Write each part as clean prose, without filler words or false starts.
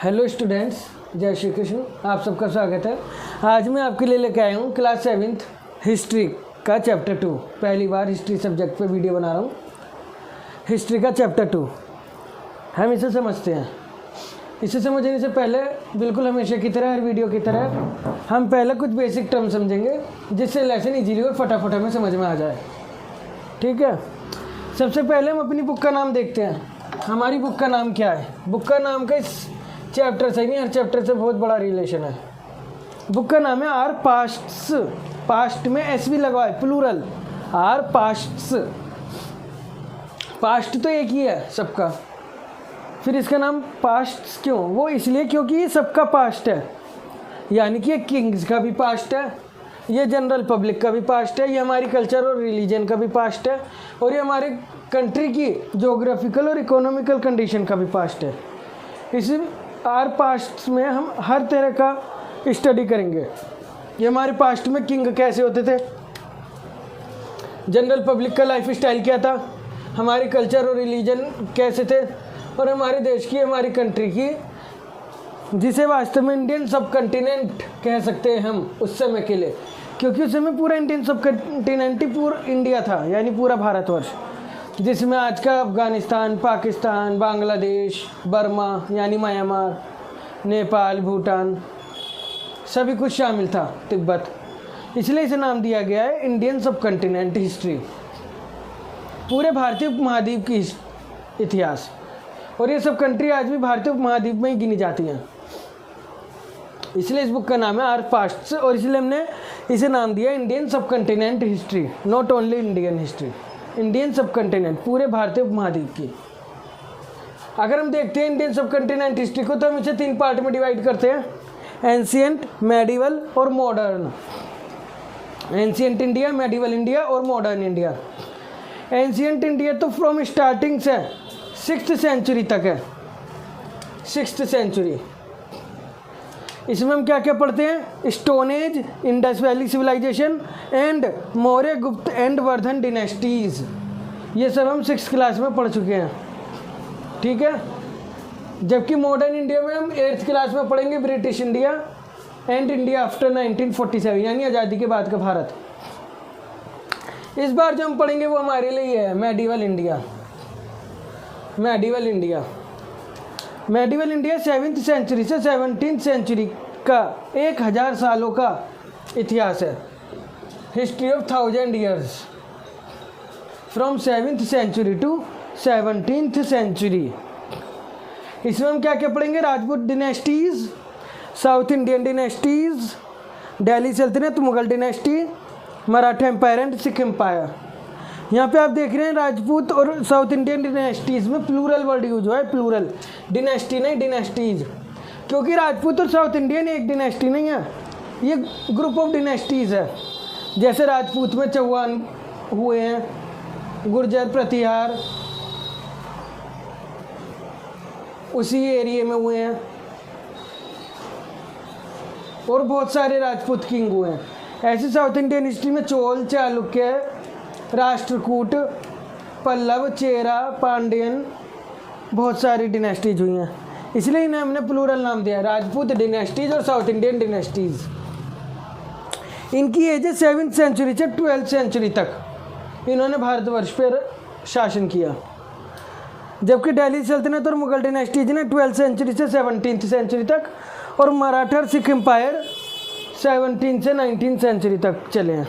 Hello students, जय श्री कृष्ण। आप सबका स्वागत है। आज मैं आपके लिए लेकर आया हूँ क्लास 7th हिस्ट्री का चैप्टर 2। पहली बार हिस्ट्री सब्जेक्ट पे वीडियो बना रहा हूँ। हिस्ट्री का चैप्टर 2 हम इसे समझते हैं। इसे समझने से पहले बिल्कुल हमेशा की तरह, हर वीडियो की तरह हम पहले कुछ बेसिक टर्म समझेंगे, जिससे लेसन इजीली और फटाफट हमें समझ में आ जाए। ठीक है, सबसे पहले हम अपनी बुक का नाम देखते हैं। हमारी बुक का नाम क्या है? बुक का नाम का इस चैप्टर से नहीं, हर चैप्टर से बहुत बड़ा रिलेशन है। बुक का नाम है आर पास्ट्स। पास्ट में एस भी लगा है, प्लूरल आर पास्ट्स। पास्ट तो एक ही है सबका, फिर इसका नाम पास्ट्स क्यों? वो इसलिए क्योंकि ये सबका पास्ट है, यानी कि ये किंग्स का भी पास्ट है, ये जनरल पब्लिक का भी पास्ट है, ये हमारी कल्चर और रिलीजन का भी पास्ट है, और ये हमारे कंट्री की जोग्राफिकल और इकोनॉमिकल कंडीशन का भी पास्ट है। इसी आर पास्ट में हम हर तरह का स्टडी करेंगे। ये हमारे पास्ट में किंग कैसे होते थे, जनरल पब्लिक का लाइफ स्टाइल क्या था, हमारे कल्चर और रिलीजन कैसे थे, और हमारे देश की, हमारी कंट्री की, जिसे वास्तव में इंडियन सब कंटिनेंट कह सकते हैं हम उस समय के लिए, क्योंकि उस समय पूरा इंडियन सब कंटिनेंट ही पूरा इंडिया था, यानी पूरा भारतवर्ष, जिसमें आज का अफ़गानिस्तान, पाकिस्तान, बांग्लादेश, बर्मा यानी म्यांमार, नेपाल, भूटान सभी कुछ शामिल था, तिब्बत। इसलिए इसे नाम दिया गया है इंडियन सब कंटिनेंट हिस्ट्री, पूरे भारतीय उपमहाद्वीप की इतिहास। और ये सब कंट्री आज भी भारतीय उपमहाद्वीप में ही गिनी जाती हैं। इसलिए इस बुक का नाम है आर पास्ट्स, और इसलिए हमने इसे नाम दिया इंडियन सब continent history, not only Indian history, Indian सब कंटिनेंट, पूरे भारतीय उपमहाद्वीप की। अगर हम देखते हैं इंडियन सब कंटिनेंट हिस्ट्री को, तो हम इसे 3 पार्ट में डिवाइड करते हैं: एंशिएंट, मेडिवल और modern. Ancient India, medieval India और मॉडर्न इंडिया। एंशिएंट इंडिया तो फ्रॉम स्टार्टिंग से 6th सेंचुरी तक है। 6th सेंचुरी, इसमें हम क्या क्या पढ़ते हैं? Stone age, Indus valley civilisation and Maurya, Gupta and Vardhan dynasties. ये सब हम 6th क्लास में पढ़ चुके हैं। ठीक है, जबकि मॉडर्न इंडिया में हम 8th क्लास में पढ़ेंगे British India and India after 1947, यानी आज़ादी के बाद का भारत। इस बार जो हम पढ़ेंगे वो हमारे लिए है medieval India. Medieval India, medieval India 7th century से 17th सेंचुरी का 1000 सालों का इतिहास है। History of 1000 years from 7th century to 17th century. इसमें हम क्या क्या पढ़ेंगे? Rajput dynasties, south Indian dynasties, Delhi सल्तनत, Mughal dynasty, Maratha empire and Sikh empire. यहाँ पे आप देख रहे हैं राजपूत और साउथ इंडियन डिनेस्टीज़ में प्लूरल वर्ड यूज हुआ है, प्लूरल, डिनेस्टी नहीं डिनेस्टीज़, क्योंकि राजपूत और साउथ इंडियन एक डिनेस्टी नहीं है, ये ग्रुप ऑफ डिनेस्टीज़ है। जैसे राजपूत में चौहान हुए हैं, गुर्जर, प्रतिहार उसी एरिए में हुए हैं, और बहुत सारे राजपूत किंग हुए हैं। ऐसे साउथ इंडियन हिस्ट्री में चोल, चालुक्य, राष्ट्रकूट, पल्लव, चेरा, पांड्यन, बहुत सारी डिनेस्टीज हुई हैं। इसलिए इन्हें हमने प्लूरल नाम दिया, राजपूत डिनेस्टीज और साउथ इंडियन डिनेस्टीज। इनकी एज है 7th सेंचुरी से 12th सेंचुरी तक इन्होंने भारतवर्ष पर शासन किया, जबकि दिल्ली सल्तनत और मुगल डिनेस्टीज ने 12th सेंचुरी से 17th सेंचुरी तक, और मराठा और सिख एम्पायर 17th से 19th सेंचुरी तक चले हैं।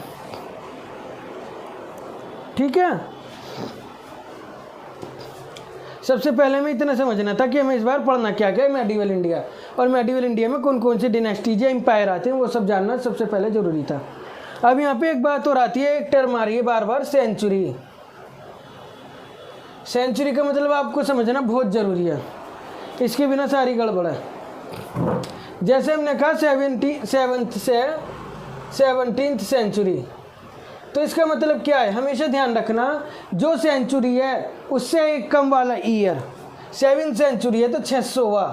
ठीक है, सबसे पहले हमें इतना समझना था कि हमें इस बार पढ़ना क्या क्या है मेडिवल इंडिया, और मेडिवल इंडिया में कौन कौन से डिनेस्टीज या एम्पायर आते हैं वो सब जानना सबसे पहले ज़रूरी था। अब यहाँ पे एक बात और आती है, एक टर्म आ रही है बार बार, सेंचुरी। सेंचुरी का मतलब आपको समझना बहुत ज़रूरी है, इसके बिना सारी गड़बड़ है। जैसे हमने कहा 7th से 17th सेंचुरी, तो इसका मतलब क्या है? हमेशा ध्यान रखना, जो सेंचुरी है उससे एक कम वाला ईयर। 7th सेंचुरी है तो 600वां,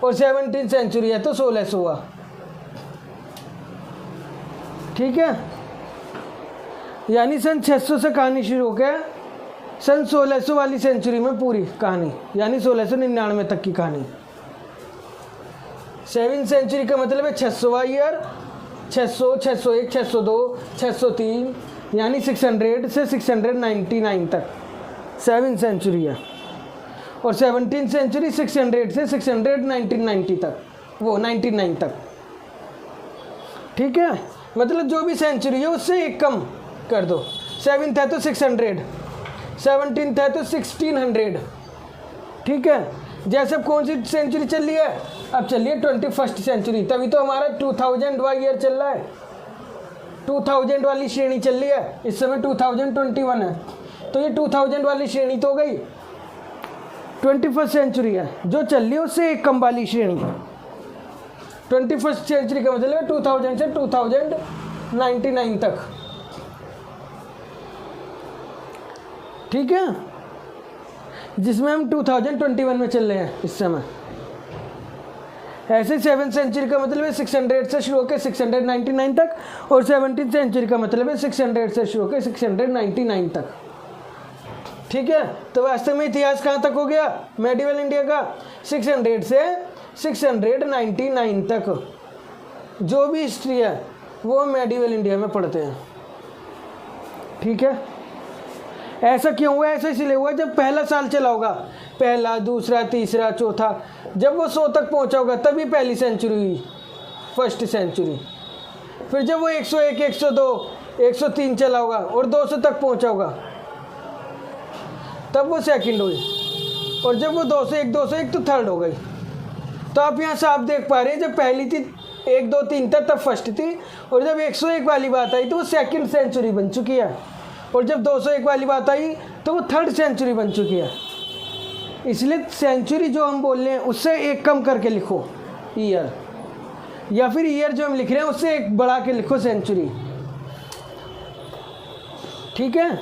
और 17th सेंचुरी है तो 1600वां। ठीक है, यानी सन 600 से कहानी शुरू होकर सन 1600 वाली सेंचुरी में पूरी कहानी, यानी 1699 तक की कहानी। 7वीं सेंचुरी का मतलब है 600वां ईयर, 600, 601, 602, 603, यानी 600 से 699 तक 7वीं सेंचुरी है। और 17वीं सेंचुरी 600 से 600 1990 तक, वो 99 तक। ठीक है, मतलब जो भी सेंचुरी है उससे एक कम कर दो। 7th है तो 600, 17th है तो 1600। ठीक है, जैसे अब कौन सी सेंचुरी चल रही है, अब चल रही है 21st सेंचुरी, तभी तो हमारा 2000वां ईयर चल रहा है, 2000 वाली श्रेणी चल रही है। इस समय 2021 है, तो ये 2000 वाली श्रेणी तो हो गई, 21st सेंचुरी है जो चल रही है उससे एक कम वाली श्रेणी। 21st सेंचुरी का मतलब है 2000 से 2099 तक। ठीक है, जिसमें हम 2021 में चल रहे हैं इस समय। ऐसे 7th सेंचुरी का मतलब है 600 से शुरू होकर 699 तक, और 17th सेंचुरी का मतलब है 600 से शुरू होकर 699 तक। ठीक है, तो वास्तव में इतिहास कहाँ तक हो गया मेडिवल इंडिया का, 600 से 699 तक। जो भी हिस्ट्री है वो मेडिवल इंडिया में पढ़ते हैं। ठीक है, ऐसा क्यों हुआ, ऐसा इसलिए हुआ जब पहला साल चला होगा, पहला, दूसरा, तीसरा, चौथा, जब वो 100 तक पहुंचा होगा तभी पहली सेंचुरी हुई, फर्स्ट सेंचुरी। फिर जब वो 101, 102, 103 चला होगा और 200 तक पहुंचा होगा तब वो सेकंड हुई, और जब वो 201, 201 तो थर्ड हो गई। तो आप यहाँ साफ देख पा रहे हैं, जब पहली थी 1, 2, 3 तक तब फर्स्ट थी, और जब 101 वाली बात आई तो वो सेकंड सेंचुरी बन चुकी है, और जब 201 वाली बात आई तो वो थर्ड सेंचुरी बन चुकी है। इसलिए सेंचुरी जो हम बोल रहे हैं उससे एक कम करके लिखो ईयर, या फिर ईयर जो हम लिख रहे हैं उससे एक बढ़ा के लिखो सेंचुरी। ठीक है,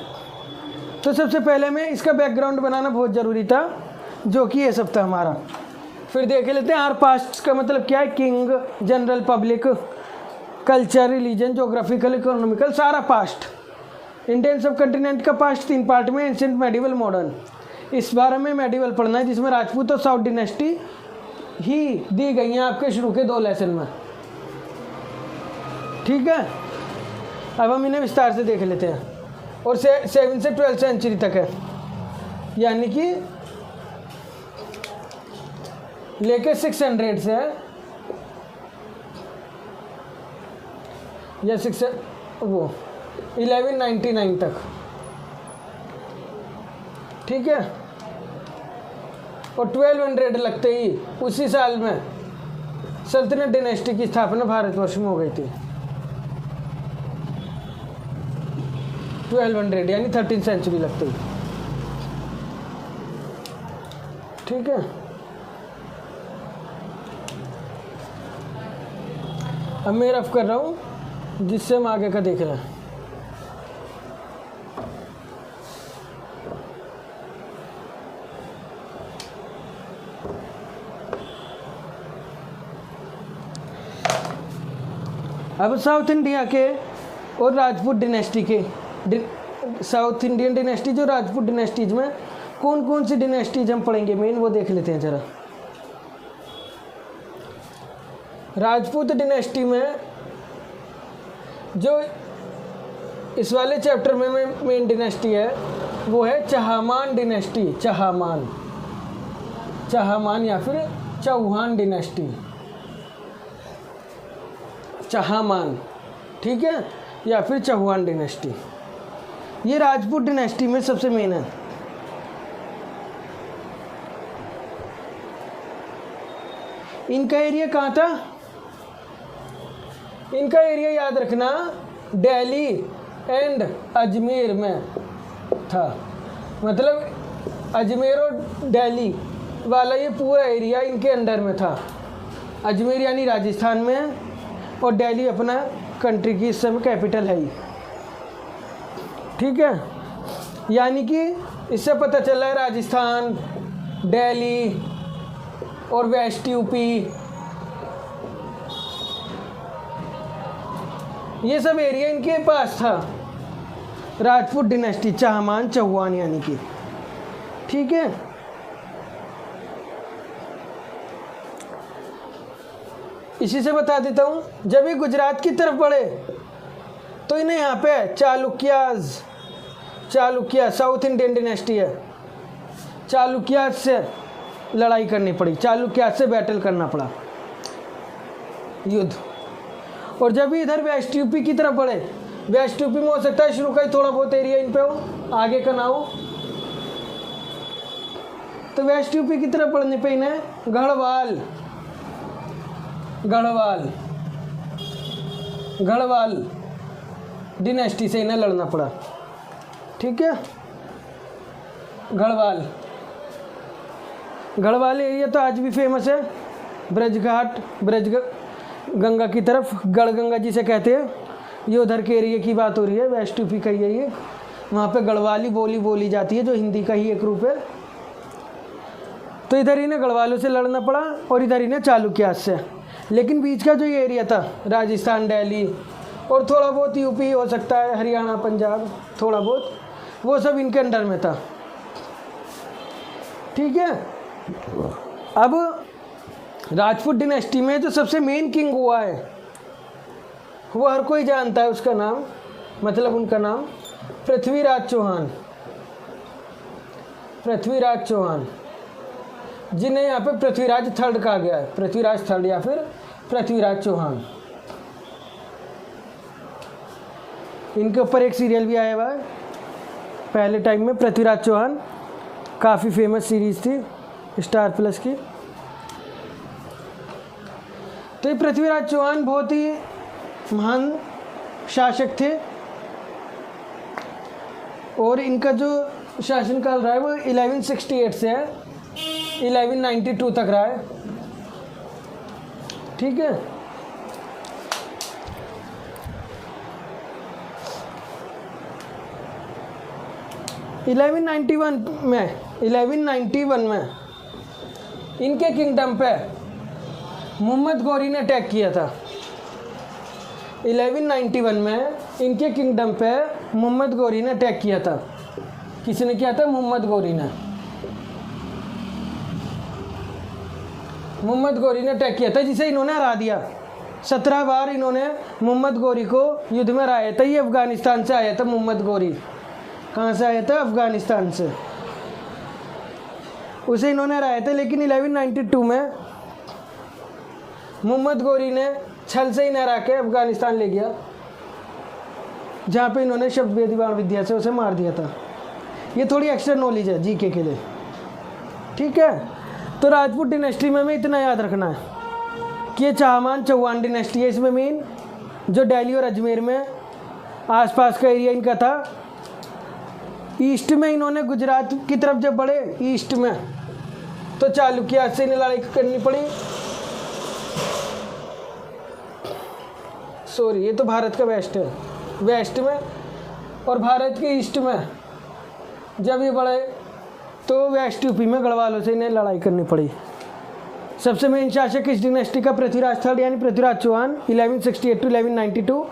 तो सबसे पहले में इसका बैकग्राउंड बनाना बहुत ज़रूरी था, जो कि ये सब था हमारा। फिर देख लेते हैं आर पास्ट का मतलब क्या है, king, general public, culture, religion, geographical, economical, सारा पास्ट। इंडियन सब कंटिनेंट का पास्ट 3 पार्ट में, एंशिएंट, मेडिवल, मॉडर्न। इस बार हमें मेडिवल पढ़ना है, जिसमें राजपूत और साउथ डिनेस्टी ही दी गई हैं आपके शुरू के 2 लेसन में। ठीक है, अब हम इन्हें विस्तार से देख लेते हैं। और 7 से 12 सेंचुरी तक है, यानी कि लेके 600 से या 1199 तक। ठीक है, और 1200 लगते ही उसी साल में सल्तनत डिनेस्टी की स्थापना भारतवर्ष में हो गई थी। 1200 यानी 13th सेंचुरी लगते ही। ठीक है, अब मैं रफ कर रहा हूँ जिससे हम आगे का देख लें। अब साउथ इंडिया के और राजपूत डिनेस्टी के, साउथ इंडियन डिनेस्टी जो राजपूत डिनेस्टीज में कौन कौन सी डिनेस्टीज हम पढ़ेंगे मेन, वो देख लेते हैं ज़रा। राजपूत डिनेस्टी में जो इस वाले चैप्टर में मेन डिनेस्टी है वो है चहामान डिनेस्टी। चहामान, चहामान या फिर चौहान डिनेस्टी, चहामान। ठीक है, या फिर चौहान डिनेस्टी, ये राजपूत डिनेस्टी में सबसे मेन है। इनका एरिया कहाँ था, इनका एरिया याद रखना दिल्ली एंड अजमेर में था। मतलब अजमेर और दिल्ली वाला ये पूरा एरिया इनके अंडर में था। अजमेर यानी राजस्थान में, और दिल्ली अपना कंट्री की इस समय कैपिटल है ही। ठीक है, यानी कि इससे पता चला है राजस्थान, दिल्ली और वेस्ट यूपी, ये सब एरिया इनके पास था। राजपूत डिनेस्टी, चहामान, चौहान यानी कि। ठीक है, इसी से बता देता हूँ, जब ये गुजरात की तरफ बढ़े तो इन्हें यहाँ पे चालुक्या साउथ इंडियन डिनेस्टी है, चालुक्या से लड़ाई करनी पड़ी, चालुक्या से बैटल करना पड़ा, युद्ध। और जब इधर वेस्ट यूपी की तरफ बढ़े, वेस्ट यूपी में हो सकता है शुरू का ही थोड़ा बहुत एरिया इन पे हो, आगे का ना हो, तो वेस्ट यूपी की तरफ बढ़ने पे इन्हें गढ़वाल डिनेस्टी से इन्हें लड़ना पड़ा। ठीक है, गढ़वाल एरिया तो आज भी फेमस है, गंगा की तरफ गढ़गंगा जिसे कहते हैं, ये उधर के एरिया की बात हो रही है, वेस्ट यूपी का ही है ये। वहाँ पे गढ़वाली बोली जाती है जो हिंदी का ही एक रूप है। तो इधर इन्हें गढ़वालों से लड़ना पड़ा और इधर इन्हें चालुक्या से। लेकिन बीच का जो ये एरिया था, राजस्थान, दिल्ली और थोड़ा बहुत यूपी हो सकता है, हरियाणा, पंजाब, थोड़ा बहुत, वो सब इनके अंडर में था। ठीक है, अब राजपूत डिनेस्टी में जो सबसे मेन किंग हुआ है वो हर कोई जानता है, उसका नाम, मतलब उनका नाम पृथ्वीराज चौहान, जिन्हें यहाँ पे पृथ्वीराज थर्ड कहा गया है, पृथ्वीराज थर्ड या फिर पृथ्वीराज चौहान। इनके ऊपर एक सीरियल भी आया हुआ है पहले टाइम में, पृथ्वीराज चौहान, काफ़ी फेमस सीरीज थी स्टार प्लस की। तो ये पृथ्वीराज चौहान बहुत ही महान शासक थे और इनका जो शासनकाल रहा है वो 1168 से है 1192 तक रहा है। ठीक है, इलेवन नाइन्टी वन में इनके किंगडम पे मोहम्मद गौरी ने अटैक किया था। 1191 में इनके किंगडम पे मोहम्मद गौरी ने अटैक किया था। किसने किया था? मोहम्मद गौरी ने अटैक किया था, जिसे इन्होंने हरा दिया। 17 बार इन्होंने मोहम्मद गौरी को युद्ध में हराया था। ये अफगानिस्तान से आया था मोहम्मद गौरी। कहाँ से आया था? अफगानिस्तान से। उसे इन्होंने हराया था, लेकिन 1192 में मोहम्मद गौरी ने छल से ही हरा के अफगानिस्तान ले गया, जहाँ पे इन्होंने शब्द वेदी बाण विद्या से उसे मार दिया था। ये थोड़ी एक्स्ट्रा नॉलेज है जीके के लिए। ठीक है, तो राजपूत डिनेस्टी में हमें इतना याद रखना है कि ये चाहमान चौहान डिनेस्टी है। इसमें मेन जो दिल्ली और अजमेर में आसपास का एरिया इनका था। ईस्ट में इन्होंने गुजरात की तरफ जब बढ़े ईस्ट में, तो चालुक्य से इन्हें लड़ाई करनी पड़ी। सॉरी, ये तो भारत का वेस्ट है, वेस्ट में, और भारत के ईस्ट में जब ये बढ़े तो वेस्ट यूपी में गढ़वालों से इन्हें लड़ाई करनी पड़ी। सबसे मेन शासक इस डिनेस्टी का पृथ्वीराज थर्ड यानी पृथ्वीराज चौहान 1168 to 1192,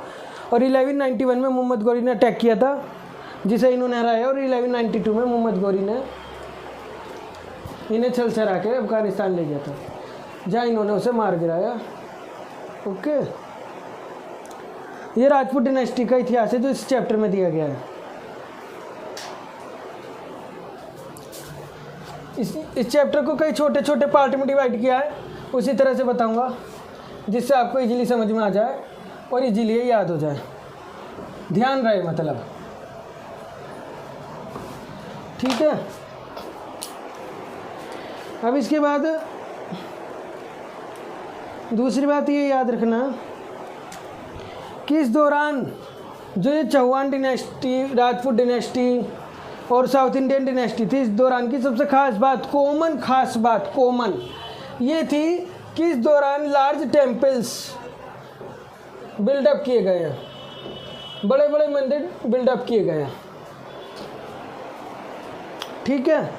और 1191 में मोहम्मद गौरी ने अटैक किया था, जिसे इन्होंने हराया। और 1192 में मोहम्मद गौरी ने इन्हें छल से हरा के अफगानिस्तान ले गया था, जहाँ इन्होंने उसे मार गिराया। ओके, ये राजपूत डिनेस्टी का इतिहास है जो इस चैप्टर में दिया गया है। इस चैप्टर को कई छोटे छोटे पार्ट में डिवाइड किया है, उसी तरह से बताऊंगा जिससे आपको इजीली समझ में आ जाए और इजीली याद हो जाए, ध्यान रहे मतलब। ठीक है, अब इसके बाद दूसरी बात ये याद रखना कि इस दौरान जो ये चौहान डिनेस्टी, राजपूत डिनेस्टी और साउथ इंडियन डिनेस्टी थी, इस दौरान की सबसे खास बात, कॉमन ये थी कि इस दौरान लार्ज टेम्पल्स बिल्डअप किए गए हैं, बड़े बड़े मंदिर बिल्डअप किए गए हैं। ठीक है,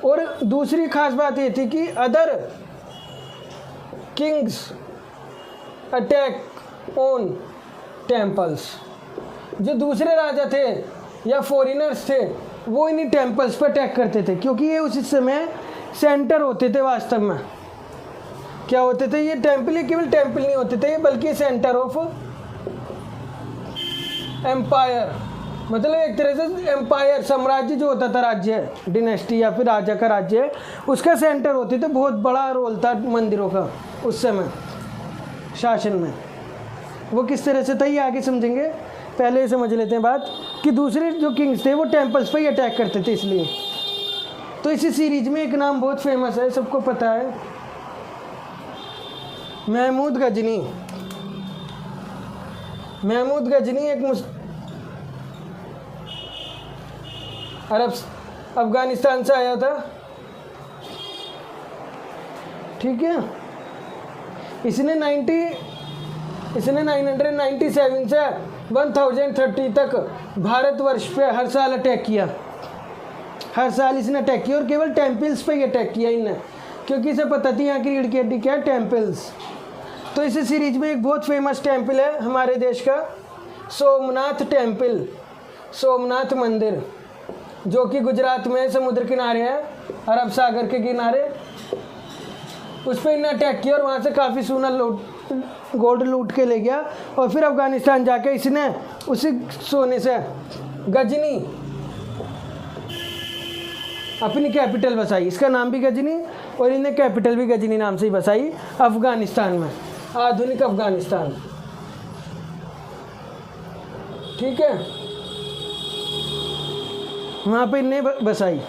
और दूसरी खास बात ये थी कि other Kings attack on temples, जो दूसरे राजा थे या फॉरिनर्स थे वो इन्हीं टेम्पल्स पर अटैक करते थे, क्योंकि ये उसी समय सेंटर होते थे वास्तव में। क्या होते थे ये टेम्पल? ये केवल टेम्पल नहीं होते थे बल्कि सेंटर ऑफ एम्पायर, मतलब एक तरह से एम्पायर, साम्राज्य जो होता था, राज्य, डिनेस्टी या फिर राजा का राज्य, उसका सेंटर होते थे। बहुत बड़ा रोल था मंदिरों का उस समय शासन में। वो किस तरह से था ये आगे समझेंगे, पहले समझ लेते हैं बात कि दूसरे जो किंग्स थे वो टेम्पल्स पर ही अटैक करते थे। इसलिए तो इसी सीरीज में एक नाम बहुत फेमस है, सबको पता है, महमूद गजनी। महमूद गजनी एक अफगानिस्तान से आया था, ठीक है। इसने 997 से 1030 तक भारतवर्ष पे हर साल अटैक किया। हर साल इसने अटैक किया और केवल टेम्पल्स पे ही अटैक किया इनने, क्योंकि इसे पता थी यहाँ की रीढ़ की हड्डी क्या है, टेम्पल्स। तो इस सीरीज में एक बहुत फेमस टेम्पल है हमारे देश का, सोमनाथ टेम्पल, सोमनाथ मंदिर, जो कि गुजरात में समुद्र किनारे है, अरब सागर के किनारे। उस पर इन्हें अटैक किया और वहाँ से काफ़ी सोना गोल्ड लूट के ले गया। और फिर अफगानिस्तान जाके इसने उसी सोने से गजनी अपनी कैपिटल बसाई। इसका नाम भी गजनी और इन्हें कैपिटल भी गजनी नाम से ही बसाई अफगानिस्तान में, आधुनिक अफगानिस्तान, ठीक है। वहाँ पे इन्हें बसाई।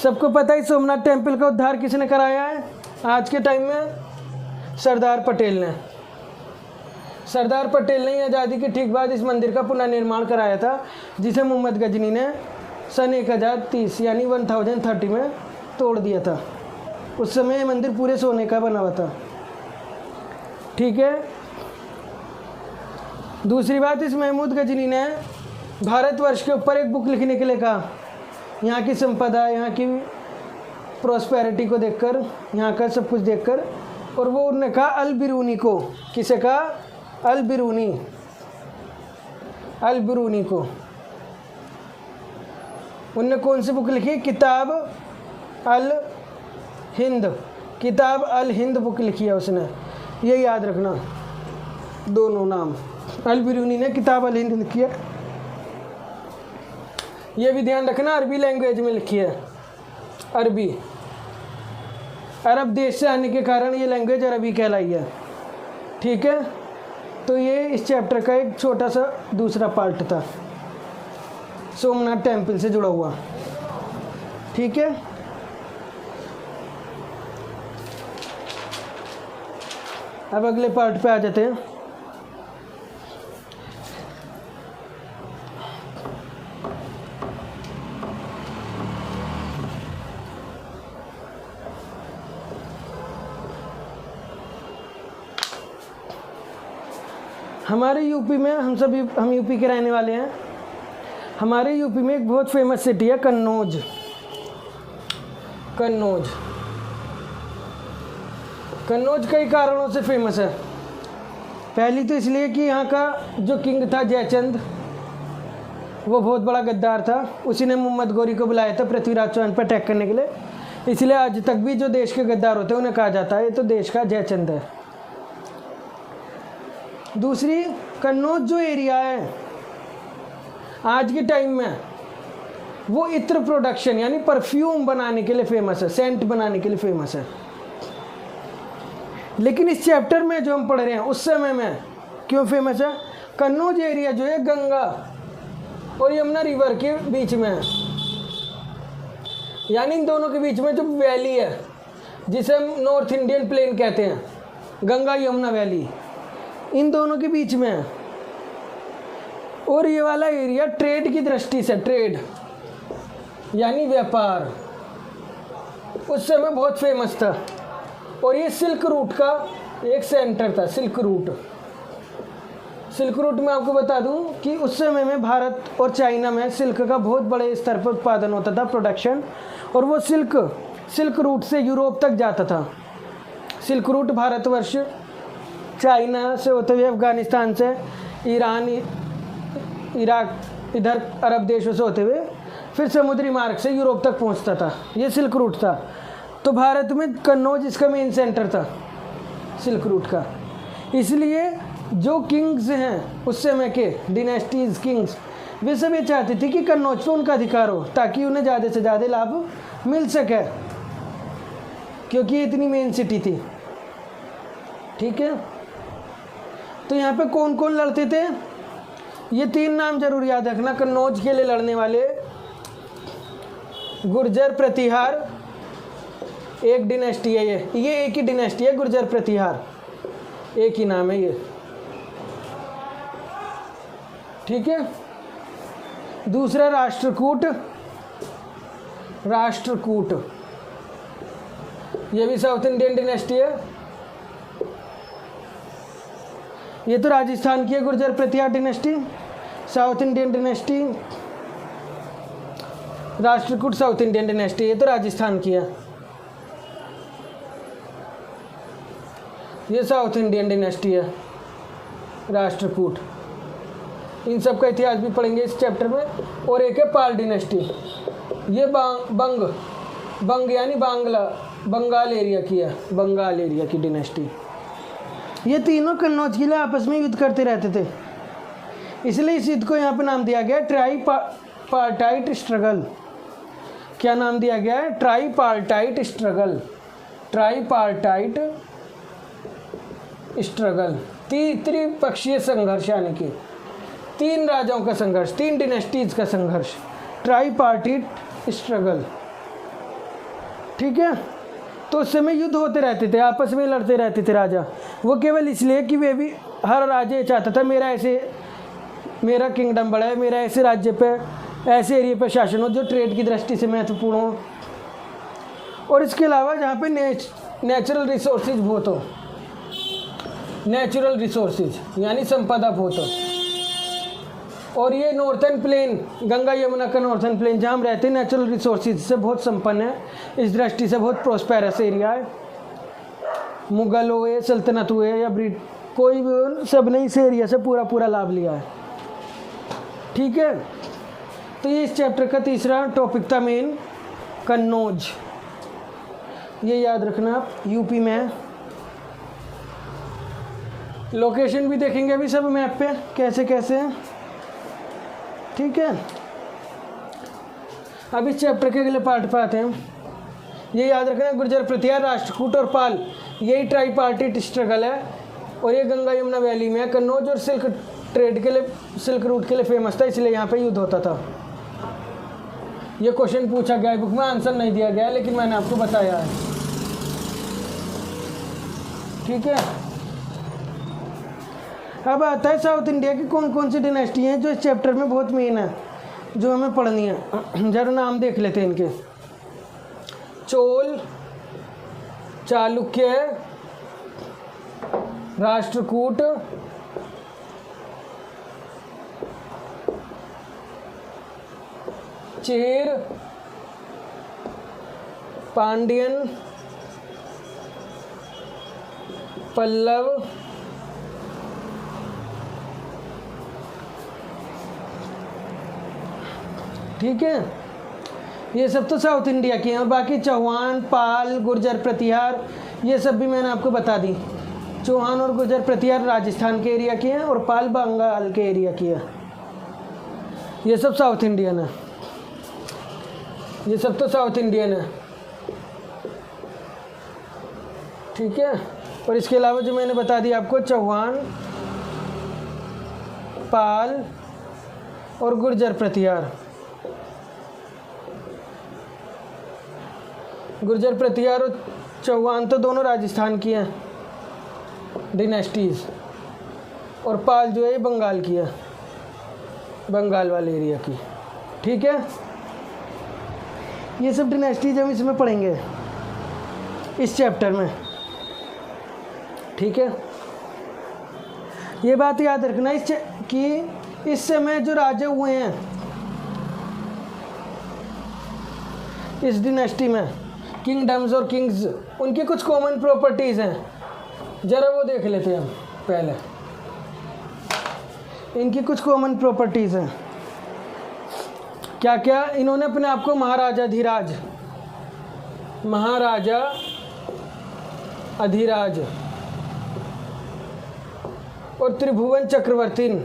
सबको पता है सोमनाथ टेम्पल का उद्धार किसने कराया है आज के टाइम में? सरदार पटेल ने। सरदार पटेल ने आज़ादी के ठीक बाद इस मंदिर का पुनर्निर्माण कराया था, जिसे मोहम्मद गजनी ने सन 1030 यानी 1030 में तोड़ दिया था। उस समय मंदिर पूरे सोने का बना हुआ था, ठीक है। दूसरी बात, इस महमूद गजनी ने भारतवर्ष के ऊपर एक बुक लिखने के लिए कहा, यहाँ की संपदा, यहाँ की प्रॉस्पेरिटी को देखकर, यहाँ का सब कुछ देखकर। और वो उन्होंने कहा अल बिरूनी को, किसे कहा? अल बिरूनी, अल बिरूनी को। उनने कौन सी बुक लिखी? किताब अल हिंद, किताब अल हिंद बुक लिखी है उसने, ये याद रखना दोनों नाम। अल बिरूनी ने किताब अल हिंद लिखी है, ये भी ध्यान रखना, अरबी लैंग्वेज में लिखी है, अरबी। अरब देश से आने के कारण ये लैंग्वेज अरबी कहलाई है, ठीक है। तो ये इस चैप्टर का एक छोटा सा दूसरा पार्ट था, सोमनाथ टेम्पल से जुड़ा हुआ, ठीक है। अब अगले पार्ट पे आ जाते हैं। हमारे यूपी में हम यूपी के रहने वाले हैं। हमारे यूपी में एक बहुत फेमस सिटी है कन्नौज। कन्नौज कई कारणों से फेमस है। पहली तो इसलिए कि यहाँ का जो किंग था जयचंद, वो बहुत बड़ा गद्दार था। उसी ने मोहम्मद गौरी को बुलाया था पृथ्वीराज चौहान पर अटैक करने के लिए। इसलिए आज तक भी जो देश के गद्दार होते हैं उन्हें कहा जाता है ये तो देश का जयचंद है। दूसरी, कन्नौज जो एरिया है आज के टाइम में वो इत्र प्रोडक्शन यानी परफ्यूम बनाने के लिए फेमस है, सेंट बनाने के लिए फेमस है। लेकिन इस चैप्टर में जो हम पढ़ रहे हैं उस समय में क्यों फेमस है? कन्नौज एरिया जो है गंगा और यमुना रिवर के बीच में है, यानी इन दोनों के बीच में जो वैली है जिसे हम नॉर्थ इंडियन प्लेन कहते हैं, गंगा यमुना वैली, इन दोनों के बीच में है। और ये वाला एरिया ट्रेड की दृष्टि से, ट्रेड यानी व्यापार, उस समय बहुत फेमस था। और ये सिल्क रूट का एक सेंटर था। सिल्क रूट में आपको बता दूं कि उस समय में भारत और चाइना में सिल्क का बहुत बड़े स्तर पर उत्पादन होता था, प्रोडक्शन। और वो सिल्क रूट से यूरोप तक जाता था। सिल्क रूट भारतवर्ष चाइना से होते हुए, अफगानिस्तान से, ईरान, इराक, इधर अरब देशों से होते हुए फिर समुद्री मार्ग से यूरोप तक पहुंचता था। ये सिल्क रूट था। तो भारत में कन्नौज इसका मेन सेंटर था। सिल्क रूट का। इसलिए जो किंग्स हैं उस समय के डिनेस्टीज किंग्स, वे सब ये चाहते थे कि कन्नौज पर उनका अधिकार हो ताकि उन्हें ज़्यादा से ज़्यादा लाभ मिल सके, क्योंकि ये इतनी मेन सिटी थी। ठीक है, तो यहाँ पे कौन कौन लड़ते थे, ये 3 नाम जरूर याद रखना कन्नौज के लिए लड़ने वाले। गुर्जर प्रतिहार एक डिनेस्टी है, ये एक ही डिनेस्टी है, गुर्जर प्रतिहार एक ही नाम है ये। ठीक है, दूसरा राष्ट्रकूट, राष्ट्रकूट ये भी साउथ इंडियन डिनेस्टी है। ये तो राजस्थान की है Gurjar Pratihara dynasty, South Indian dynasty. Rashtrakuta South Indian dynasty, ये तो राजस्थान की है। ये साउथ इंडियन डिनेस्टी है राष्ट्रकूट। इन सब का इतिहास भी पढ़ेंगे इस चैप्टर में। और एक है पाल डिनेस्टी, ये बंग यानी बंगाल एरिया की है, बंगाल एरिया की डिनेस्टी। ये तीनों कन्नौज के लिए आपस में युद्ध करते रहते थे, इसलिए इस युद्ध को यहाँ पे नाम दिया गया ट्राईपार्टाइट स्ट्रगल। क्या नाम दिया गया है? Tripartite struggle. ट्राईपार्टाइट स्ट्रगल, त्रिपक्षीय संघर्ष, यानी कि 3 राजाओं का संघर्ष, 3 डिनेस्टीज का संघर्ष, ट्राईपार्टाइट स्ट्रगल। ठीक है, तो उस समय युद्ध होते रहते थे, आपस में लड़ते रहते थे राजा। वो केवल इसलिए कि वे भी, हर राजा चाहता था मेरा किंगडम बढ़े, मेरा ऐसे राज्य पे, ऐसे एरिया पे शासन हो जो ट्रेड की दृष्टि से महत्वपूर्ण हो, और इसके अलावा जहाँ पे नेचुरल रिसोर्सेज बहुत हो, नेचुरल रिसोर्सेज यानी संपदा बहुत हो। और ये नॉर्थन प्लेन, गंगा यमुना का नॉर्थन प्लेन जहाँ हम रहते हैं, नेचुरल रिसोर्सेज से बहुत संपन्न है, इस दृष्टि से बहुत प्रोस्पेरस एरिया है। मुगल हुए, सल्तनत हुए या कोई भी हो, सब ने इस एरिया से पूरा लाभ लिया है। ठीक है, तो ये इस चैप्टर का तीसरा टॉपिक था मेन, कन्नौज। ये याद रखना आप, यूपी में है। लोकेशन भी देखेंगे अभी सब मैप पे कैसे कैसे है। ठीक है, अब इस चैप्टर के अगले पार्ट पे आते हैं। ये याद रखना, गुर्जर प्रतिहार, राष्ट्रकूट और पाल, यही ट्राईपार्टाइट स्ट्रगल है, और ये गंगा यमुना वैली में है। कन्नौज और सिल्क ट्रेड के लिए, सिल्क रूट के लिए फेमस था, इसलिए यहाँ पे युद्ध होता था। ये क्वेश्चन पूछा गया है बुक में, आंसर नहीं दिया गया, लेकिन मैंने आपको बताया है। ठीक है, अब आता है साउथ इंडिया की कौन कौन सी डिनेस्टी हैं जो इस चैप्टर में बहुत मेन है, जो हमें पढ़नी है। जरा नाम देख लेते हैं इनके। चोल, चालुक्य, राष्ट्रकूट, चेर, पांड्यन, पल्लव, ठीक है, ये सब तो साउथ इंडिया की हैं। और बाकी चौहान, पाल, गुर्जर प्रतिहार, ये सब भी मैंने आपको बता दी। चौहान और गुर्जर प्रतिहार राजस्थान के एरिया की हैं, और पाल बंगाल के एरिया की है। ये सब साउथ इंडियन है, ये सब तो साउथ इंडियन है। ठीक है, और इसके अलावा जो मैंने बता दिया आपको, चौहान, पाल और गुर्जर प्रतिहार। गुर्जर प्रतिहार और चौहान तो दोनों राजस्थान की हैं डिनेस्टीज, और पाल जो है ये बंगाल की है, बंगाल वाले एरिया की। ठीक है, ये सब डिनेस्टीज हम इसमें पढ़ेंगे इस चैप्टर में। ठीक है, ये बात याद रखना कि इस समय जो राजा हुए हैं इस डिनेस्टी में, किंगडम्स और किंग्स, उनकी कुछ कॉमन प्रॉपर्टीज़ हैं, ज़रा वो देख लेते हैं हम पहले। इनकी कुछ कॉमन प्रॉपर्टीज़ हैं। क्या क्या? इन्होंने अपने आप को महाराजाधिराज, महाराजा अधिराज और त्रिभुवन चक्रवर्तीन,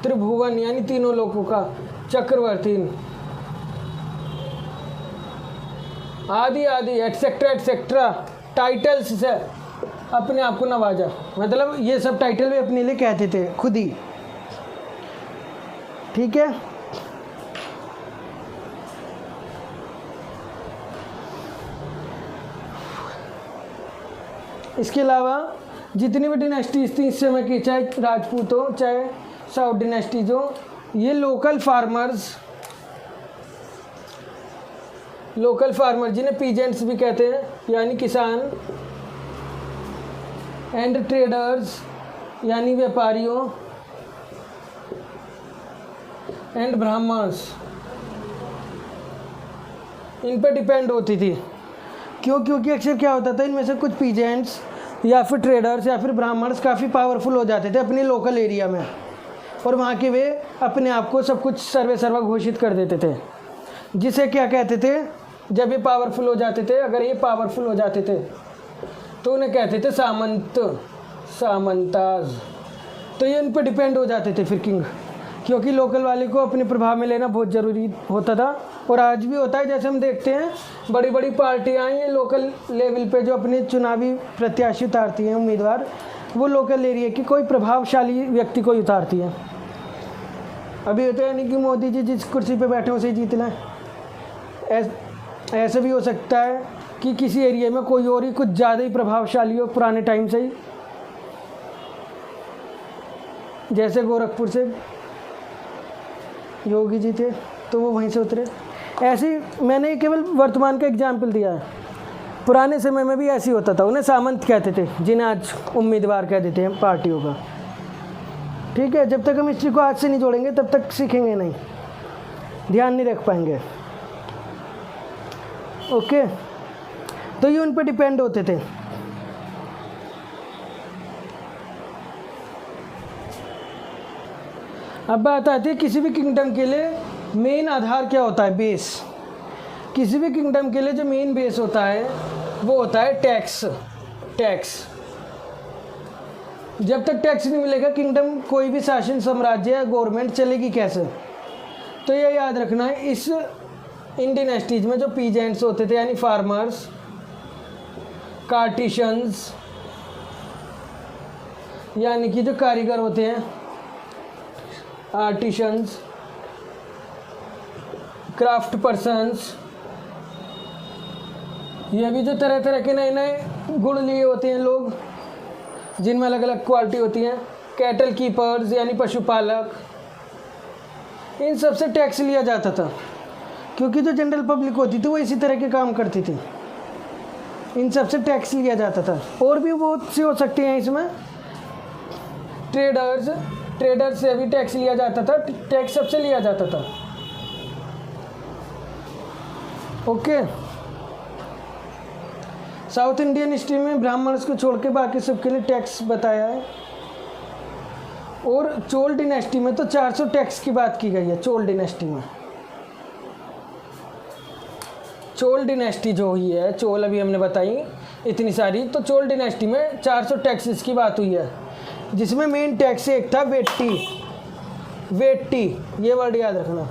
त्रिभुवन यानी तीनों लोगों का, चक्रवर्तीन, आदि आदि एटसेट्रा एटसेट्रा टाइटल्स से अपने आप को नवाजा। मतलब ये सब टाइटल वे अपने लिए कहते थे खुद ही। ठीक है, इसके अलावा जितनी भी डिनेस्टीज थी इस समय की, चाहे राजपूत हो चाहे साउथ डिनेस्टीज हो, ये लोकल फार्मर्स जिन्हें पीजेंट्स भी कहते हैं यानी किसान, एंड ट्रेडर्स यानी व्यापारियों, एंड ब्राह्मण्स, इन पे डिपेंड होती थी। क्योंकि अक्सर क्या होता था, इनमें से कुछ पीजेंट्स या फिर ट्रेडर्स या फिर ब्राह्मण्स काफ़ी पावरफुल हो जाते थे अपने लोकल एरिया में, और वहाँ के वे अपने आप को सब कुछ सर्वे सर्वा घोषित कर देते थे, जिसे क्या कहते थे, जब ये पावरफुल हो जाते थे, अगर ये पावरफुल हो जाते थे तो उन्हें कहते थे सामंत, सामंताज। तो ये उन पर डिपेंड हो जाते थे फिर किंग, क्योंकि लोकल वाले को अपने प्रभाव में लेना बहुत ज़रूरी होता था, और आज भी होता है। जैसे हम देखते हैं बड़ी बड़ी पार्टियाँ ये लोकल लेवल पे जो अपने चुनावी प्रत्याशी उतारती हैं, उम्मीदवार, वो लोकल एरिया की कोई प्रभावशाली व्यक्ति को ही उतारती है। अभी होता है नहीं कि मोदी जी जिस कुर्सी पे बैठे उसे जीत लें, ऐसे भी हो सकता है कि किसी एरिया में कोई और ही कुछ ज़्यादा ही प्रभावशाली हो पुराने टाइम से ही, जैसे गोरखपुर से योगी जी थे तो वो वहीं से उतरे। ऐसे मैंने केवल वर्तमान का एग्जाम्पल दिया है, पुराने समय में भी ऐसे ही होता था। उन्हें सामंत कहते थे, जिन्हें आज उम्मीदवार कह देते हैं पार्टियों का। ठीक है, जब तक हम हिस्ट्री को आज से नहीं जोड़ेंगे तब तक सीखेंगे नहीं, ध्यान नहीं रख पाएंगे। ओके, तो ये उन पर डिपेंड होते थे। अब बात आती है किसी भी किंगडम के लिए मेन आधार क्या होता है, बेस। किसी भी किंगडम के लिए जो मेन बेस होता है वो होता है टैक्स। जब तक टैक्स नहीं मिलेगा किंगडम, कोई भी शासन साम्राज्य या गवर्नमेंट चलेगी कैसे। तो ये याद रखना है, इन डिनेस्टीज में जो पीजेंट्स होते थे यानी फार्मर्स, कार्टिशंस यानी कि जो कारीगर होते हैं, आर्टिशंस, क्राफ्ट पर्सन्स, ये भी जो तरह तरह के नए नए गुण लिए होते हैं लोग, जिनमें अलग अलग क्वालिटी होती हैं, कैटल कीपर्स यानी पशुपालक, इन सब से टैक्स लिया जाता था, क्योंकि जो जनरल पब्लिक होती थी वो इसी तरह के काम करती थी, इन सब से टैक्स लिया जाता था। और भी बहुत से हो सकते हैं इसमें, ट्रेडर्स से भी टैक्स लिया जाता था, टैक्स सबसे लिया जाता था। ओके, साउथ इंडियन हिस्ट्री में ब्राह्मण्स को छोड़ के बाकी सबके लिए टैक्स बताया है। और चोल डिनेस्टी में तो 400 टैक्स की बात की गई है। चोल डिनेस्टी में, चोल डिनेस्टी जो हुई है, चोल अभी हमने बताई इतनी सारी, तो चोल डिनेस्टी में 400 टैक्सेस की बात हुई है, जिसमें मेन टैक्स एक था वेट्टी, ये वर्ड याद रखना।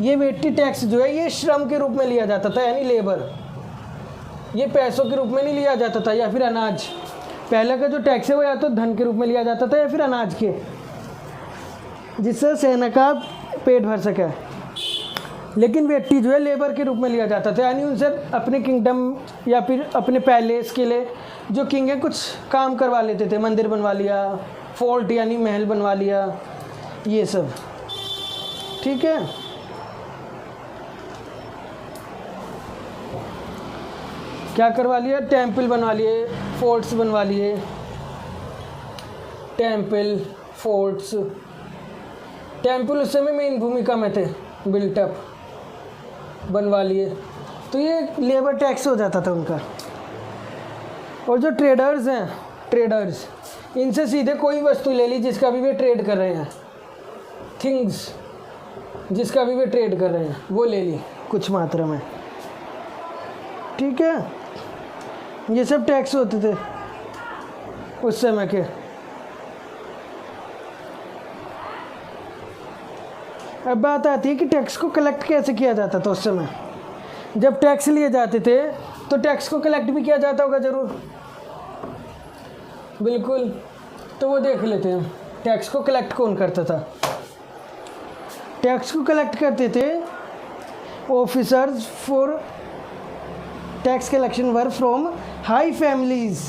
ये वेट्टी टैक्स जो है ये श्रम के रूप में लिया जाता था, यानी लेबर, ये पैसों के रूप में नहीं लिया जाता था या फिर अनाज। पहले का जो टैक्स है वो या तो धन के रूप में लिया जाता था या फिर अनाज के, जिससे सेना का पेट भर सके। लेकिन वेट्टी जो है लेबर के रूप में लिया जाता था, यानी उनसे अपने किंगडम या फिर अपने पैलेस के लिए जो किंग है कुछ काम करवा लेते थे, मंदिर बनवा लिया, फोर्ट यानी महल बनवा लिया, ये सब। ठीक है, क्या करवा लिया, टेम्पल बनवा लिए, फोर्ट्स बनवा लिए, टेम्पल फोर्ट्स। टेम्पल उस समय मेन भूमिका में थे, बिल्टअप बनवा लिए, तो ये लेबर टैक्स हो जाता था उनका। और जो ट्रेडर्स हैं, ट्रेडर्स, इनसे सीधे कोई वस्तु ले ली जिसका भी वे ट्रेड कर रहे हैं, थिंग्स जिसका भी वे ट्रेड कर रहे हैं वो ले ली कुछ मात्रा में। ठीक है, ये सब टैक्स होते थे उस समय के। अब बात आती है कि टैक्स को कलेक्ट कैसे किया जाता था उस समय। जब टैक्स लिए जाते थे तो टैक्स को कलेक्ट भी किया जाता होगा ज़रूर, बिल्कुल। तो वो देख लेते हैं टैक्स को कलेक्ट कौन करता था। टैक्स को कलेक्ट करते थे officers for tax collection were from high families,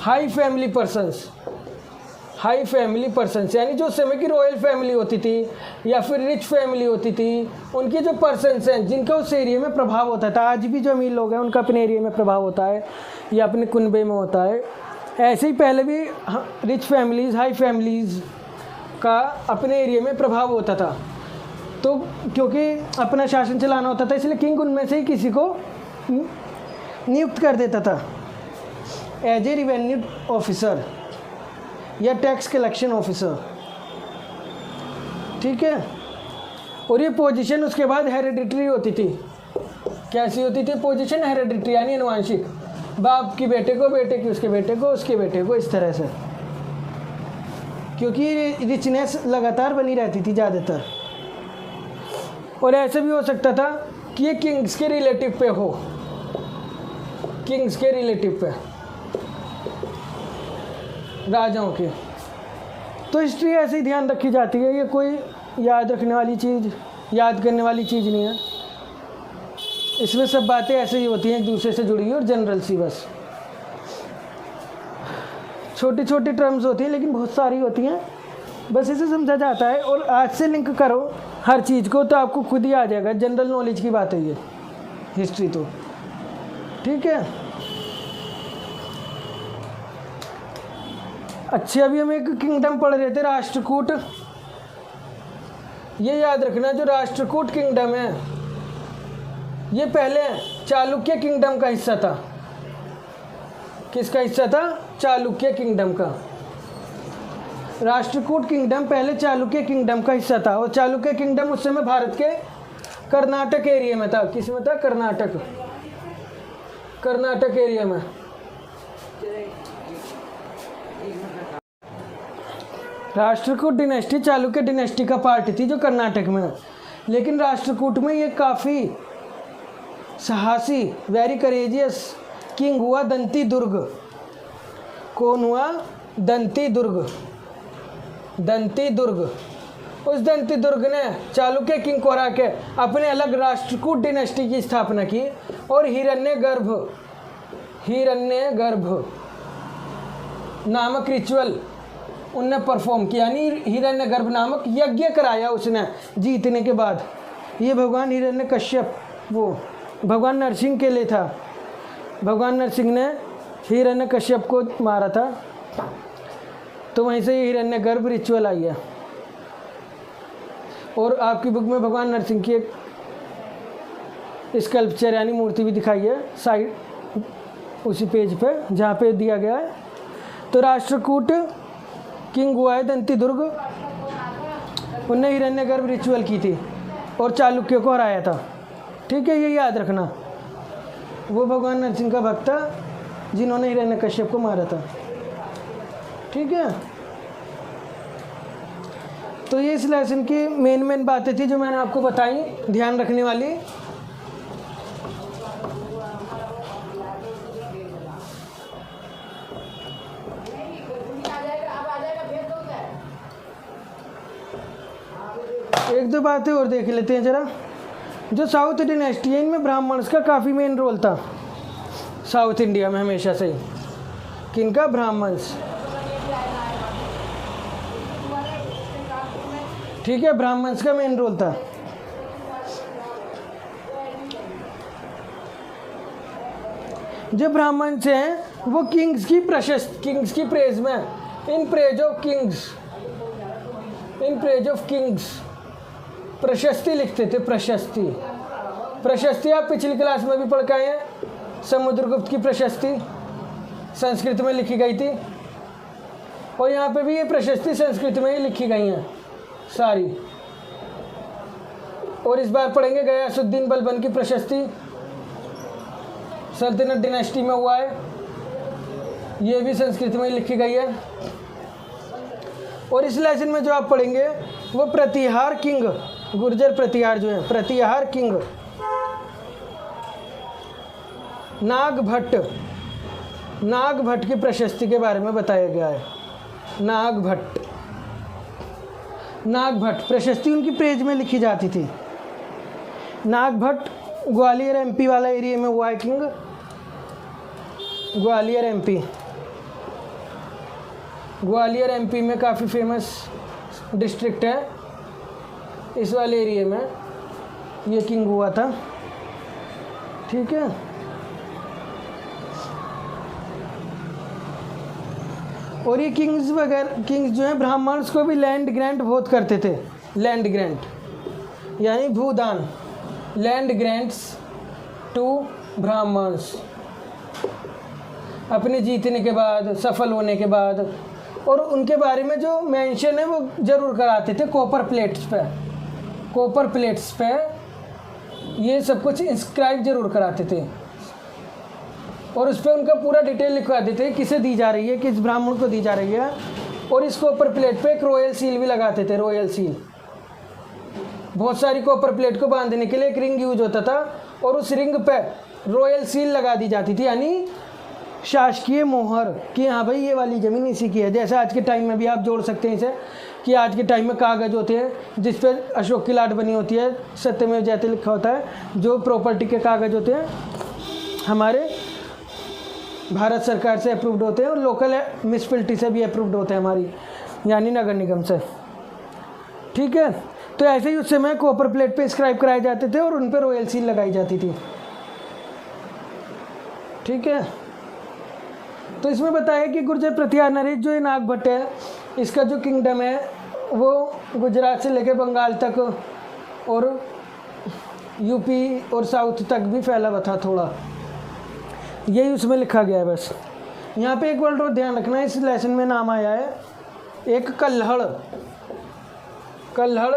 high family persons, high family persons यानी जो समय की रॉयल फैमिली होती थी या फिर रिच फैमिली होती थी, उनके जो पर्सन्स हैं जिनका उस एरिया में प्रभाव होता था। आज भी जो अमीर लोग हैं उनका अपने एरिया में प्रभाव होता है या अपने कुनबे में होता है। ऐसे ही पहले भी रिच फैमिलीज़, हाई फैमिलीज़ का अपने एरिया में प्रभाव होता था। तो क्योंकि अपना शासन चलाना होता था इसलिए किंग उनमें से ही किसी को नियुक्त कर देता था एज ए रिवेन्यू ऑफिसर या टैक्स कलेक्शन ऑफिसर, ठीक है। और ये पोजीशन उसके बाद हेरिडिटरी होती थी। कैसी होती थी पोजीशन? हेरिडिटरी यानी अनुवांशिक, बाप की बेटे को, बेटे की उसके बेटे को, उसके बेटे को, इस तरह से, क्योंकि रिचनेस लगातार बनी रहती थी ज़्यादातर। और ऐसे भी हो सकता था कि ये किंग्स के रिलेटिव पे हो, किंग्स के रिलेटिव पे, राजाओं के। तो हिस्ट्री ऐसे ही ध्यान रखी जाती है, ये कोई याद रखने वाली चीज़, याद करने वाली चीज़ नहीं है। इसमें सब बातें ऐसे ही होती हैं एक दूसरे से जुड़ी हुई और जनरल सी, बस छोटी छोटी टर्म्स होती हैं लेकिन बहुत सारी होती हैं, बस इसे समझा जाता है। और आज से लिंक करो हर चीज़ को तो आपको खुद ही आ जाएगा। जनरल नॉलेज की बात है ये हिस्ट्री तो, ठीक है। अच्छा, अभी हम एक किंगडम पढ़ रहे थे, राष्ट्रकूट। ये याद रखना, जो राष्ट्रकूट किंगडम है ये पहले चालुक्य किंगडम का हिस्सा था। किसका हिस्सा था? चालुक्य किंगडम का। राष्ट्रकूट किंगडम पहले चालुक्य किंगडम का हिस्सा था। और चालुक्य किंगडम उस समय भारत के कर्नाटक एरिया में था। किस में था? कर्नाटक, कर्नाटक एरिया में। राष्ट्रकूट डिनेस्टी चालुक्य डिनेस्टी का पार्ट थी जो कर्नाटक में है। लेकिन राष्ट्रकूट में ये काफ़ी साहसी, वेरी करेजियस किंग हुआ दंती दुर्ग। कौन हुआ? दंती दुर्ग। दंती दुर्ग, उस दंती दुर्ग ने चालुक्य किंग को हरा के अपने अलग राष्ट्रकूट डिनेस्टी की स्थापना की और हिरण्यगर्भ नामक रिचुअल उनने परफॉर्म किया, यानी हिरण्यगर्भ नामक यज्ञ कराया उसने जीतने के बाद। ये भगवान हिरण्यकश्यप, वो भगवान नरसिंह के लिए था। भगवान नरसिंह ने हिरण्यकश्यप को मारा था, तो वहीं से हिरण्यगर्भ रिचुअल आई है। और आपकी बुक में भगवान नरसिंह की एक स्कल्पचर यानी मूर्ति भी दिखाई है साइड उसी पेज पे जहाँ पे दिया गया है। तो राष्ट्रकूट किंग हुआ है दंती दुर्ग, उनने हिरण्यगर्भ रिचुअल की थी और चालुक्य को हराया था, ठीक है। ये याद रखना, वो भगवान नरसिंह का भक्त था जिन्होंने हिरण्यकश्यप को मारा था, ठीक है। तो ये इस लेसन की मेन बातें थी जो मैंने आपको बताई ध्यान रखने वाली। एक दो बातें और देख लेते हैं जरा। जो साउथ डिनेस्टी है इनमें ब्राह्मण्स का काफ़ी मेन रोल था साउथ इंडिया में हमेशा से ही। किनका? ब्राह्मण्स, ठीक है, ब्राह्मण्स का मेन रोल था। जो ब्राह्मण्स हैं वो किंग्स की प्रेज में, इन प्रेज ऑफ किंग्स प्रशस्ति लिखते थे। प्रशस्ति आप पिछली क्लास में भी पढ़ के आए हैं। समुद्रगुप्त की प्रशस्ति संस्कृत में लिखी गई थी और यहाँ पे भी ये प्रशस्ति संस्कृत में ही लिखी गई हैं सारी। और इस बार पढ़ेंगे गयासुद्दीन बलबन की प्रशस्ति, सल्तनत डिनेस्टी में हुआ है, ये भी संस्कृत में ही लिखी गई है। और इस लेसन में जो आप पढ़ेंगे वो प्रतिहार किंग, गुर्जर प्रतिहार जो है, प्रतिहार किंग नागभट्ट, नागभट्ट की प्रशस्ति के बारे में बताया गया है। नागभट्ट, नागभट्ट प्रशस्ति उनकी प्रेज में लिखी जाती थी। नागभट्ट ग्वालियर एमपी वाला एरिया में हुआ है king, Gwalior MP, Gwalior MP में काफ़ी फेमस डिस्ट्रिक्ट है, इस वाले एरिया में ये किंग हुआ था। ठीक है, और ये किंग्स वगैरह, किंग्स जो हैं ब्राह्मण्स को भी लैंड ग्रांट बहुत करते थे। लैंड ग्रांट यानी भूदान, लैंड ग्रांट्स टू ब्राह्मण्स, अपने जीतने के बाद, सफल होने के बाद। और उनके बारे में जो मेंशन है वो ज़रूर कराते थे कॉपर प्लेट्स पे, कॉपर प्लेट्स पे ये सब कुछ इंस्क्राइब ज़रूर कराते थे, और उस पर उनका पूरा डिटेल लिखवा देते किसे दी जा रही है, किस ब्राह्मण को दी जा रही है। और इस कॉपर प्लेट पे एक रॉयल सील भी लगाते थे, रॉयल सील। बहुत सारी कॉपर प्लेट को बांधने के लिए एक रिंग यूज होता था, और उस रिंग पे रॉयल सील लगा दी जाती थी, यानी शासकीय मोहर कि हाँ भाई ये वाली ज़मीन इसी की है। जैसे आज के टाइम में भी आप जोड़ सकते हैं इसे कि आज के टाइम में कागज़ होते हैं जिस पे अशोक की लाट बनी होती है, सत्यमेव जयते लिखा होता है, जो प्रॉपर्टी के कागज़ होते हैं हमारे भारत सरकार से अप्रूव्ड होते हैं, और लोकल म्यूनिसिपैलिटी से भी अप्रूव्ड होते हैं हमारी, यानी नगर निगम से। ठीक है, तो ऐसे ही उस समय कॉपर प्लेट पे स्क्राइब कराए जाते थे और उन पर रॉयल सील लगाई जाती थी। ठीक है, तो इसमें बताया कि गुर्जर प्रतिहार नरेश जो ये नागभट्ट है, इसका जो किंगडम है वो गुजरात से लेकर बंगाल तक और यूपी और साउथ तक भी फैला हुआ था थोड़ा, यही उसमें लिखा गया है। बस यहाँ पे एक वर्ड और ध्यान रखना, इस लेसन में नाम आया है एक कल्हड़, कल्हड़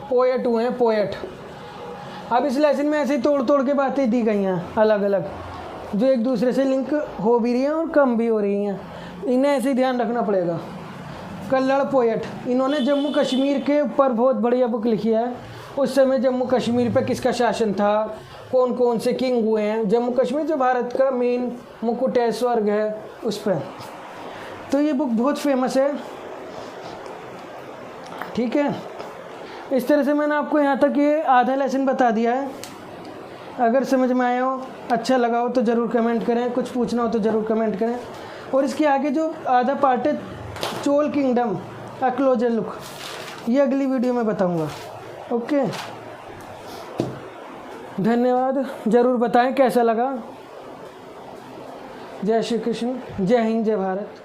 पोएट हुए हैं, पोएट। अब इस लेसन में ऐसे ही तोड़ तोड़ के बातें दी गई हैं अलग अलग, जो एक दूसरे से लिंक हो भी रही हैं और कम भी हो रही हैं, इन्हें ऐसे ही ध्यान रखना पड़ेगा। कल्हड़ पोएट, इन्होंने जम्मू कश्मीर के ऊपर बहुत बढ़िया बुक लिखी है। उस समय जम्मू कश्मीर पे किसका शासन था, कौन कौन से किंग हुए हैं, जम्मू कश्मीर जो भारत का मेन मुकुट है, स्वर्ग है, उस पर। तो ये बुक बहुत फेमस है। ठीक है, इस तरह से मैंने आपको यहाँ तक ये आधा लेसन बता दिया है। अगर समझ में आया हो, अच्छा लगा हो तो ज़रूर कमेंट करें, कुछ पूछना हो तो ज़रूर कमेंट करें। और इसके आगे जो आधा पार्ट है चोल किंगडम अ क्लोजर लुक, ये अगली वीडियो में बताऊंगा। ओके, धन्यवाद, ज़रूर बताएं कैसा लगा। जय श्री कृष्ण, जय हिंद, जय भारत।